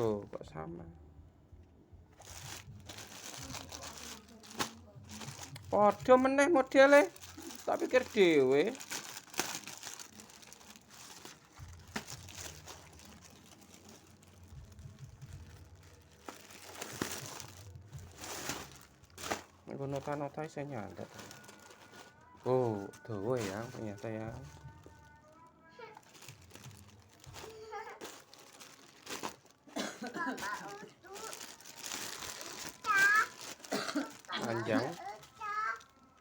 Loh, kok sama? Padha meneh modele. Tak pikir dhewe. Nggo nota-nota saya nyantet. Oh, dawa ya ternyata ya. Panjang.